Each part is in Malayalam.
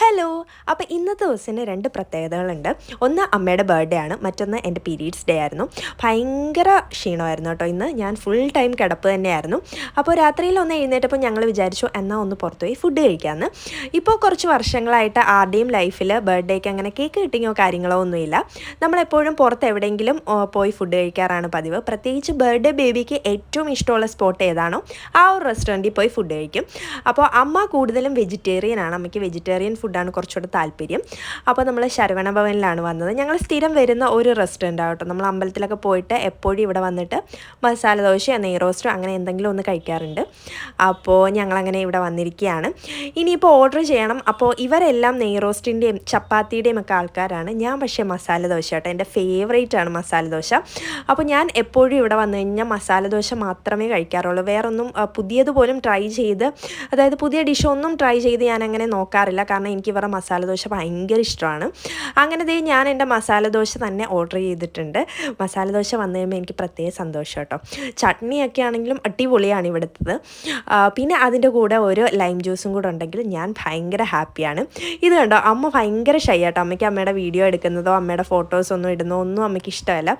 ഹലോ. അപ്പോൾ ഇന്നത്തെ ദിവസത്തിന് രണ്ട് പ്രത്യേകതകളുണ്ട്. ഒന്ന് അമ്മയുടെ ബർത്ത്ഡേ ആണ്, മറ്റൊന്ന് എൻ്റെ പീരീഡ്സ് ഡേ ആയിരുന്നു. ഭയങ്കര ക്ഷീണമായിരുന്നു കേട്ടോ ഇന്ന്. ഞാൻ ഫുൾ ടൈം കിടപ്പ് തന്നെയായിരുന്നു. അപ്പോൾ രാത്രിയിൽ ഒന്ന് എഴുന്നേറ്റപ്പോൾ ഞങ്ങൾ വിചാരിച്ചു എന്നാൽ ഒന്ന് പുറത്തുപോയി ഫുഡ് കഴിക്കാമെന്ന്. ഇപ്പോൾ കുറച്ച് വർഷങ്ങളായിട്ട് ആരുടെയും ലൈഫിൽ ബർത്ത്ഡേക്ക് അങ്ങനെ കേക്ക് കിട്ടിങ്ങോ കാര്യങ്ങളോ ഒന്നുമില്ല. നമ്മളെപ്പോഴും പുറത്ത് എവിടെയെങ്കിലും പോയി ഫുഡ് കഴിക്കാറാണ് പതിവ്. പ്രത്യേകിച്ച് ബർത്ത്ഡേ ബേബിക്ക് ഏറ്റവും ഇഷ്ടമുള്ള സ്പോട്ട് ഏതാണോ ആ ഒരു റെസ്റ്റോറൻറ്റിൽ പോയി ഫുഡ് കഴിക്കും. അപ്പോൾ അമ്മ കൂടുതലും വെജിറ്റേറിയൻ ആണ്. അമ്മയ്ക്ക് വെജിറ്റേറിയൻ ഫുഡാണ് കുറച്ചുകൂടെ താല്പര്യം. അപ്പോൾ നമ്മൾ ശരവണ ഭവനിലാണ് വന്നത്. ഞങ്ങൾ സ്ഥിരം വരുന്ന ഒരു റെസ്റ്റോറൻ്റ് ആകട്ടോ. നമ്മൾ അമ്പലത്തിലൊക്കെ പോയിട്ട് എപ്പോഴും ഇവിടെ വന്നിട്ട് മസാല ദോശയോ നെയ് റോസ്റ്റോ അങ്ങനെ എന്തെങ്കിലും ഒന്ന് കഴിക്കാറുണ്ട്. അപ്പോൾ ഞങ്ങളങ്ങനെ ഇവിടെ വന്നിരിക്കുകയാണ്. ഇനിയിപ്പോൾ ഓർഡർ ചെയ്യണം. അപ്പോൾ ഇവരെല്ലാം നെയ് റോസ്റ്റിൻ്റെയും ചപ്പാത്തിയുടെയും ഒക്കെ ആൾക്കാരാണ്. ഞാൻ പക്ഷേ മസാല ദോശ കേട്ടോ, എൻ്റെ ഫേവറേറ്റ് ആണ് മസാല ദോശ. അപ്പോൾ ഞാൻ എപ്പോഴും ഇവിടെ വന്നു കഴിഞ്ഞാൽ മസാല ദോശ മാത്രമേ കഴിക്കാറുള്ളൂ. വേറൊന്നും പുതിയതുപോലും ട്രൈ ചെയ്ത്, അതായത് പുതിയ ഡിഷൊന്നും ട്രൈ ചെയ്ത് ഞാൻ അങ്ങനെ നോക്കാറില്ല. കാരണം എനിക്ക് ഇവരുടെ മസാല ദോശ ഭയങ്കര ഇഷ്ടമാണ്. അങ്ങനെ ഞാൻ എൻ്റെ മസാല ദോശ തന്നെ ഓർഡർ ചെയ്തിട്ടുണ്ട്. മസാല ദോശ വന്നു കഴിയുമ്പോൾ എനിക്ക് പ്രത്യേക സന്തോഷം കേട്ടോ. ചട്നിയൊക്കെ ആണെങ്കിലും അടിപൊളിയാണ് ഇവിടുത്തത്. പിന്നെ അതിൻ്റെ കൂടെ ഒരു ലൈം ജ്യൂസും കൂടെ ഉണ്ടെങ്കിൽ ഞാൻ ഭയങ്കര ഹാപ്പിയാണ്. ഇത് കണ്ടോ, അമ്മ ഭയങ്കര ഷൈ ആട്ടോ. അമ്മയ്ക്ക് അമ്മയുടെ വീഡിയോ എടുക്കുന്നതോ അമ്മയുടെ ഫോട്ടോസൊന്നും ഇടുന്നതോ ഒന്നും അമ്മയ്ക്ക് ഇഷ്ടമല്ല.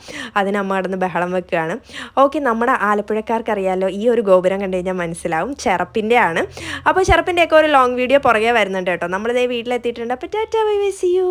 അതിന് അമ്മ കിടന്ന് ബഹളം വെക്കുകയാണ്. ഓക്കെ, നമ്മുടെ ആലപ്പുഴക്കാർക്കറിയാമല്ലോ, ഈ ഒരു ഗോപുരം കണ്ടു കഴിഞ്ഞാൽ മനസ്സിലാവും ചെറപ്പിൻ്റെ ആണ്. അപ്പോൾ ചെറപ്പിൻ്റെയൊക്കെ ഒരു ലോങ് വീഡിയോ പുറകെ വരുന്നുണ്ട് കേട്ടോ. നമ്മളിതേ വീട്ടിലെത്തിയിട്ടുണ്ട്. അപ്പോൾ tata, bye bye, see U.